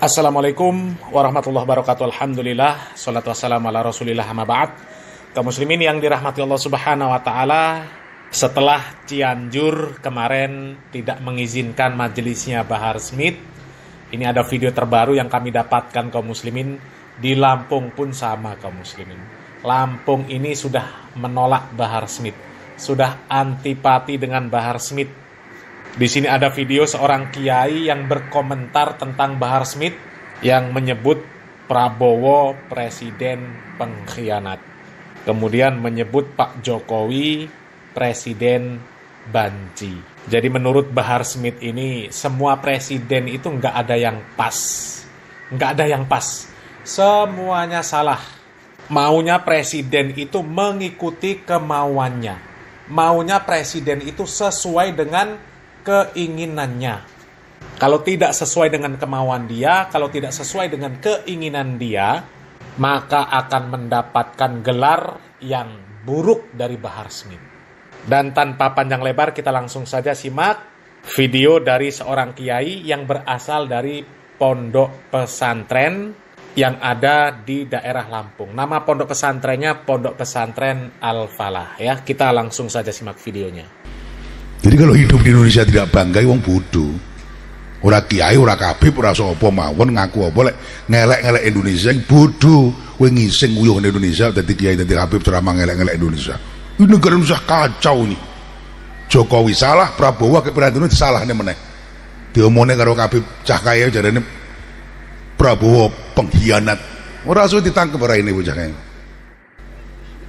Assalamualaikum warahmatullahi wabarakatuh. Alhamdulillah, salatu wassalamu ala rasulillah, amma ba'd. Kaum muslimin yang dirahmati Allah subhanahu wa ta'ala, setelah Cianjur kemarin tidak mengizinkan majelisnya Bahar Smith, ini ada video terbaru yang kami dapatkan kaum muslimin. Di Lampung pun sama kaum muslimin. Lampung ini sudah menolak Bahar Smith, sudah antipati dengan Bahar Smith. Di sini ada video seorang kiai yang berkomentar tentang Bahar Smith yang menyebut Prabowo presiden pengkhianat. Kemudian menyebut Pak Jokowi presiden banci. Jadi menurut Bahar Smith ini semua presiden itu nggak ada yang pas. Nggak ada yang pas. Semuanya salah. Maunya presiden itu mengikuti kemauannya. Maunya presiden itu sesuai dengan keinginannya. Kalau tidak sesuai dengan kemauan dia, kalau tidak sesuai dengan keinginan dia, maka akan mendapatkan gelar yang buruk dari Bahar Smith. Dan tanpa panjang lebar, kita langsung saja simak video dari seorang kiai yang berasal dari pondok pesantren yang ada di daerah Lampung. Nama pondok pesantrennya Pondok Pesantren Al-Falah. Ya, kita langsung saja simak videonya. Jadi kalau hidup di Indonesia tidak bangga, wong bodoh. Ora kiai, ora kabib, ora sapa mawon ngaku apa lek ngelek-ngelek Indonesia bodoh. Kowe ngising nguyuh Indonesia dadi kiai dadi kabib ceramah ngelek-ngelek Indonesia. Ini negara Indonesia kacau nih. Jokowi salah, Prabowo keprihatinan disalahne meneh. Diomone karo kabib cah kaya jarane Prabowo pengkhianat. Ora usah ditangkep ora ini bocah kaya.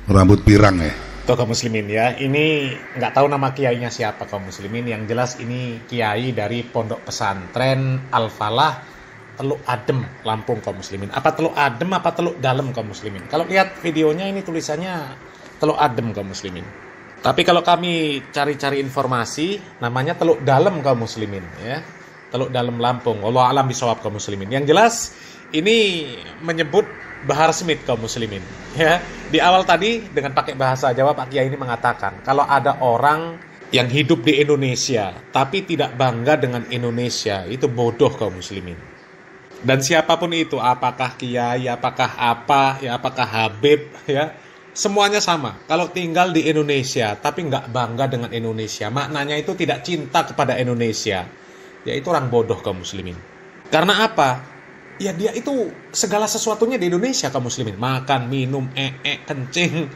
Rambut pirang ya. Tuh kaum muslimin ya, ini nggak tahu nama kiainya siapa kaum muslimin. Yang jelas ini kiai dari Pondok Pesantren Al-Falah Teluk Adem, Lampung kaum muslimin. Apa Teluk Adem apa Teluk Dalem kaum muslimin? Kalau lihat videonya ini tulisannya Teluk Adem kaum muslimin. Tapi kalau kami cari-cari informasi, namanya Teluk Dalem kaum muslimin ya. Teluk Dalem Lampung. Wallahu a'lam bishawab kaum muslimin. Yang jelas ini menyebut Bahar Smith kaum muslimin ya. Di awal tadi dengan pakai bahasa Jawa Pak Kiai ini mengatakan kalau ada orang yang hidup di Indonesia tapi tidak bangga dengan Indonesia, itu bodoh kaum muslimin. Dan siapapun itu, apakah kiai, apakah apa ya, apakah Habib ya, semuanya sama. Kalau tinggal di Indonesia tapi nggak bangga dengan Indonesia, maknanya itu tidak cinta kepada Indonesia, ya itu orang bodoh kaum muslimin. Karena apa? Ya dia itu segala sesuatunya di Indonesia kaum muslimin. Makan, minum, kencing,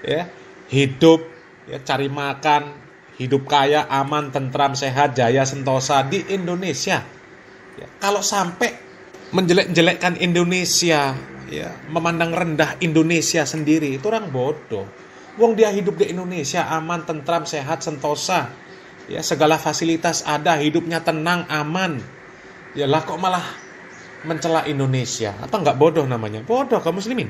ya, hidup, ya, cari makan, hidup kaya, aman, tentram, sehat, jaya, sentosa di Indonesia. Ya, kalau sampai menjelek-jelekkan Indonesia, ya, memandang rendah Indonesia sendiri, itu orang bodoh. Wong dia hidup di Indonesia aman, tentram, sehat, sentosa, ya, segala fasilitas ada, hidupnya tenang, aman. Ya lah kok malah mencela Indonesia? Apa nggak bodoh namanya? Bodoh kaum muslimin.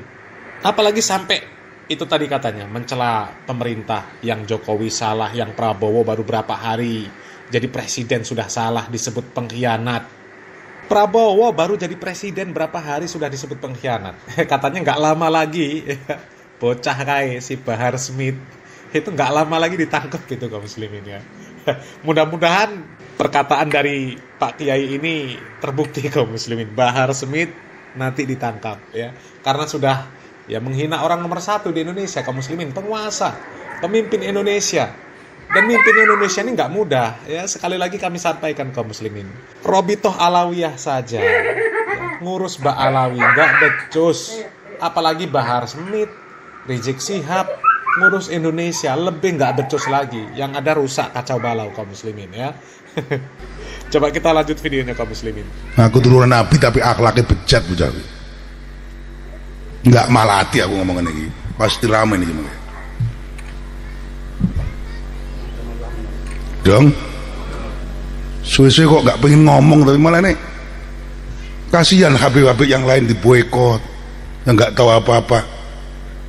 Apalagi sampai itu tadi katanya mencela pemerintah, yang Jokowi salah, yang Prabowo baru berapa hari jadi presiden sudah salah, disebut pengkhianat. Prabowo baru jadi presiden berapa hari sudah disebut pengkhianat. Katanya nggak lama lagi bocah kayak si Bahar Smith itu nggak lama lagi ditangkap gitu kaum muslimin ya. Mudah-mudahan perkataan dari Pak Kiai ini terbukti kaum muslimin. Bahar Smith nanti ditangkap ya, karena sudah ya menghina orang nomor 1 di Indonesia kaum muslimin, penguasa, pemimpin Indonesia. Dan mimpin Indonesia ini nggak mudah ya. Sekali lagi kami sampaikan kaum muslimin, Robitoh Alawiyah saja ya, ngurus Mbak Alawi nggak becus, apalagi Bahar Smith, Rizik Syihab ngurus Indonesia lebih nggak becus lagi. Yang ada rusak kacau balau kaum muslimin ya. Coba kita lanjut videonya kaum muslimin. Aku turunan Nabi tapi akhlaknya bejat bocah. Nggak malati aku ngomongin ini. Pasti ramai nih gimana. Dong. Suwe-suwe kok nggak pengen ngomong tapi malah nih. Kasihan habib-habib yang lain diboikot, yang nggak tahu apa-apa.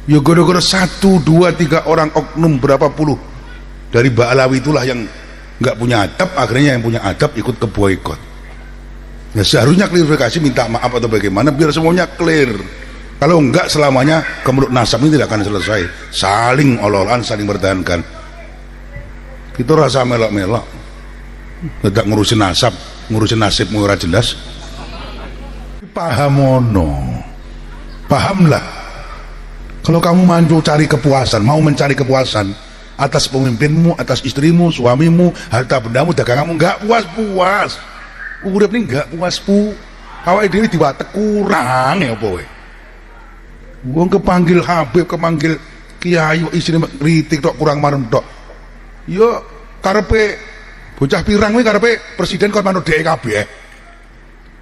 Ya gara-gara 1, 2, 3 orang oknum berapa puluh dari Mbak Alawi itulah yang nggak punya adab, akhirnya yang punya adab ikut ke boykot. Ya seharusnya klarifikasi, minta maaf atau bagaimana biar semuanya clear. Kalau enggak selamanya kemelut nasab ini tidak akan selesai. Saling ololan, saling bertahankan. Kita rasa melok-melok. Tidak ngurusin nasab, ngurusin nasib ora jelas. pahamlah. Kalau kamu mau mencari kepuasan atas pemimpinmu, atas istrimu, suamimu, harta bendamu, daganganmu, nggak puas. Urip ini nggak puas awake dhewe diwatek kurang ya apa wae. Wong kepanggil Habib, kepanggil kiai isine kritik tok kurang marem tok. Yo karepe bocah pirang kuwi karepe presiden kok manut dhek kabeh.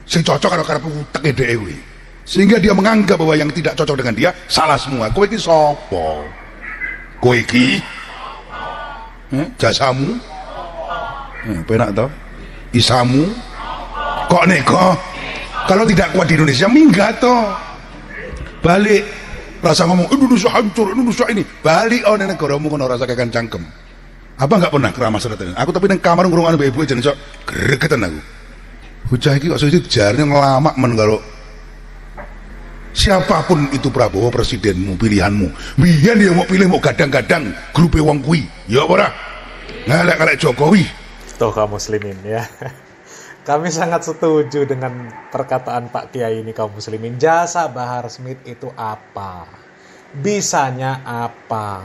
Sing cocok karo karepe uteke dhek kuwi. Sehingga dia menganggap bahwa yang tidak cocok dengan dia salah semua. Kowe iki sapa? Kowe iki jasamu? Penak to? Isamu? Kok neko? Kalau tidak kuat di Indonesia minggat toh. Balik rasa ngomong Indonesia hancur, Indonesia ini. Balik nang negaramu kono rasa kakan cangkem. Apa enggak pernah keramas tenan. Aku tapi nang kamar ngrungokno ibu jeneng sok gregetan aku. Bocah iki kok sesuk jarane ngelamak men karo siapapun itu Prabowo presidenmu, pilihanmu. Biyen dia mau pilih mau gadang-gadang grupe wong kuwi. Ya ora. Ngalek-ngalek Jokowi. Tuh kaum muslimin ya. Kami sangat setuju dengan perkataan Pak Kiai ini kaum muslimin. Jasa Bahar Smith itu apa? Bisanya apa?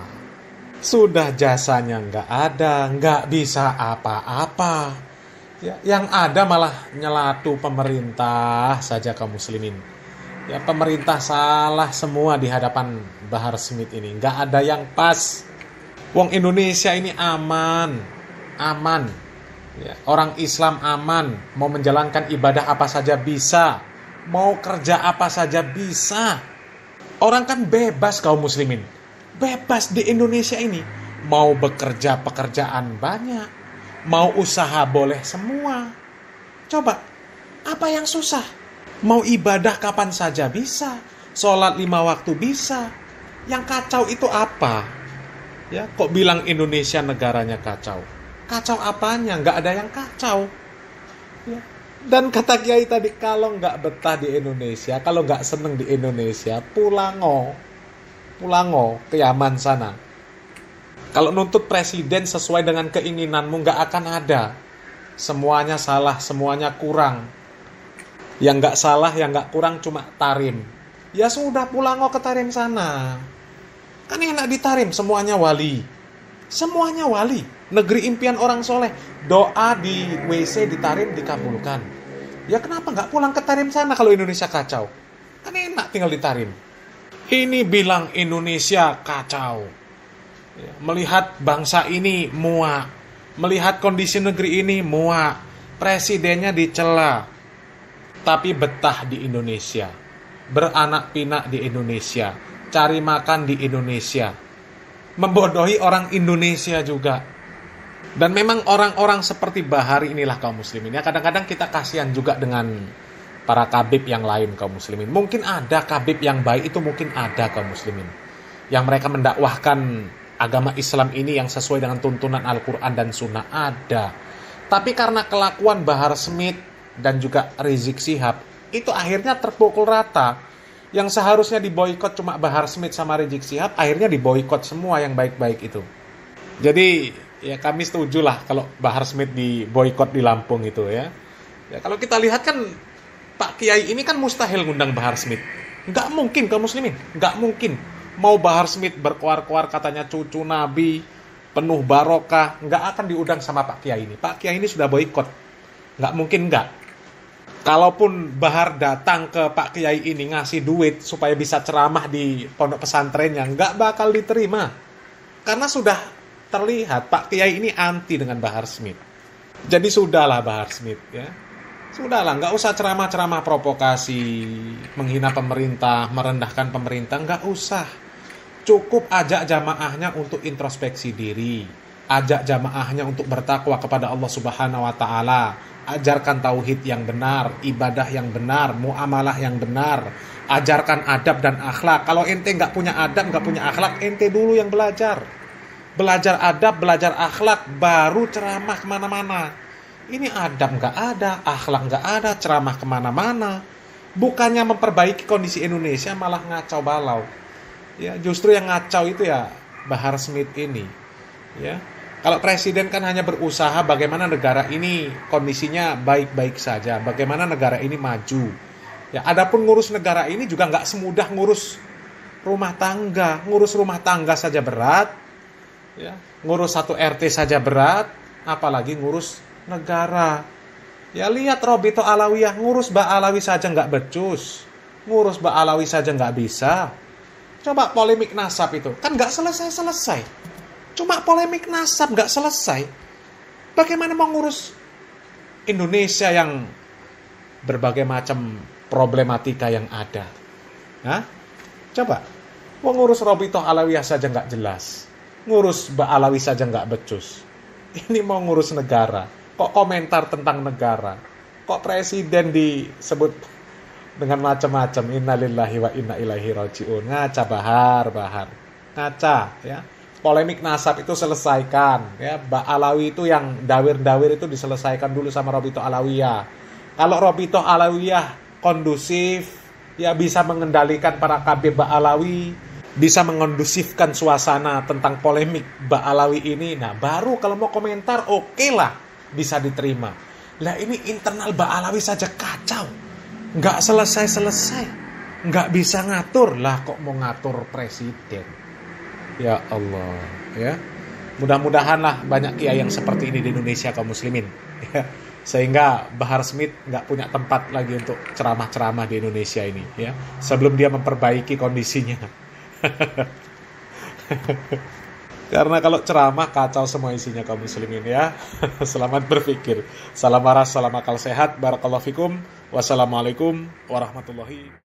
Sudah jasanya nggak bisa apa-apa. Ya, yang ada malah nyelatu pemerintah saja kaum muslimin. Ya pemerintah salah semua di hadapan Bahar Smith ini. Nggak ada yang pas. Wong Indonesia ini aman. Ya, orang Islam aman, mau menjalankan ibadah apa saja bisa, mau kerja apa saja bisa. Orang kan bebas kaum muslimin, bebas di Indonesia ini. Mau bekerja pekerjaan banyak, mau usaha boleh semua. Coba, apa yang susah? Mau ibadah kapan saja bisa, sholat 5 waktu bisa. Yang kacau itu apa? Ya, kok bilang Indonesia negaranya kacau? Kacau apanya? Nggak ada yang kacau. Ya. Dan kata Kiai tadi, kalau nggak betah di Indonesia, kalau nggak seneng di Indonesia, pulango ke Yaman sana. Kalau nuntut presiden sesuai dengan keinginanmu, nggak akan ada. Semuanya salah, semuanya kurang. Yang nggak salah, yang nggak kurang cuma Tarim. Ya sudah, pulango ke Tarim sana. Kan enak di Tarim, semuanya wali. Semuanya wali, negeri impian orang soleh. Doa di WC di Tarim dikabulkan. Ya kenapa nggak pulang ke Tarim sana kalau Indonesia kacau? Kan enak tinggal di Tarim. Ini bilang Indonesia kacau. Ya, melihat bangsa ini muak, melihat kondisi negeri ini muak, presidennya dicela, tapi betah di Indonesia, beranak pinak di Indonesia, cari makan di Indonesia, membodohi orang Indonesia juga. Dan memang orang-orang seperti Bahari inilah kaum muslimin. Ya kadang-kadang kita kasihan juga dengan para kabib yang lain kaum muslimin. Mungkin ada kabib yang baik, itu mungkin ada kaum muslimin, yang mereka mendakwahkan agama Islam ini yang sesuai dengan tuntunan Al-Quran dan Sunnah, ada. Tapi karena kelakuan Bahar Smith dan juga Rizik Syihab, itu akhirnya terpukul rata. Yang seharusnya diboikot cuma Bahar Smith sama Rizik Syihab, akhirnya diboikot semua yang baik-baik itu. Jadi ya kami setuju lah kalau Bahar Smith diboikot di Lampung itu ya. Ya kalau kita lihat kan Pak Kiai ini kan mustahil ngundang Bahar Smith. Nggak mungkin kaum muslimin, nggak mungkin. Mau Bahar Smith berkuar-kuar katanya cucu Nabi, penuh barokah, nggak akan diundang sama Pak Kiai ini. Pak Kiai ini sudah boikot. Nggak mungkin nggak. Kalaupun Bahar datang ke Pak Kiai ini ngasih duit supaya bisa ceramah di pondok pesantrennya, nggak bakal diterima. Karena sudah terlihat Pak Kiai ini anti dengan Bahar Smith. Jadi sudahlah Bahar Smith ya. Sudahlah, nggak usah ceramah-ceramah provokasi, menghina pemerintah, merendahkan pemerintah, nggak usah. Cukup ajak jamaahnya untuk introspeksi diri. Ajak jamaahnya untuk bertakwa kepada Allah Subhanahu wa Ta'ala. Ajarkan tauhid yang benar, ibadah yang benar, muamalah yang benar. Ajarkan adab dan akhlak. Kalau ente nggak punya adab, nggak punya akhlak, ente dulu yang belajar. Belajar adab, belajar akhlak, baru ceramah kemana-mana. Ini adab nggak ada, akhlak nggak ada, ceramah kemana-mana. Bukannya memperbaiki kondisi Indonesia, malah ngacau balau. Ya, justru yang ngacau itu ya Bahar Smith ini. Ya, kalau presiden kan hanya berusaha bagaimana negara ini kondisinya baik-baik saja, bagaimana negara ini maju. Ya, adapun ngurus negara ini juga nggak semudah ngurus rumah tangga. Ngurus rumah tangga saja berat, ya. Ngurus satu RT saja berat, apalagi ngurus negara. Ya lihat Robito Alawiyah, ngurus Mbak Alawi saja nggak becus, ngurus Mbak Alawi saja nggak bisa. Coba polemik nasab itu, kan nggak selesai-selesai. Cuma polemik nasab nggak selesai. Bagaimana mau ngurus Indonesia yang berbagai macam problematika yang ada? Hah? Coba, mau ngurus Robito Alawiyah saja nggak jelas, ngurus Mbak Alawi saja nggak becus. Ini mau ngurus negara, kok komentar tentang negara, kok presiden disebut dengan macam-macam, innalillahi wa inna ilaihi rajiun. Ngaca bahar, ngaca, ya. Polemik nasab itu selesaikan, ya. Mbak Alawi itu yang dawir-dawir itu diselesaikan dulu sama Robito Alawiyah. Kalau Robito Alawiyah kondusif, ya bisa mengendalikan para KB Mbak Alawi, bisa mengondusifkan suasana tentang polemik Mbak Alawi ini, nah baru kalau mau komentar oke lah, bisa diterima. Lah ini internal Mbak Alawi saja kacau, nggak selesai-selesai, nggak bisa ngatur, lah kok mau ngatur presiden? Ya Allah, ya. Mudah-mudahan lah banyak kiai yang seperti ini di Indonesia kaum muslimin, ya. Sehingga Bahar Smith nggak punya tempat lagi untuk ceramah-ceramah di Indonesia ini, ya. Sebelum dia memperbaiki kondisinya. Karena kalau ceramah kacau semua isinya kaum muslimin, ya. Selamat berpikir. Salam waras, salam akal sehat. Barakallahu fikum. Wassalamualaikum warahmatullahi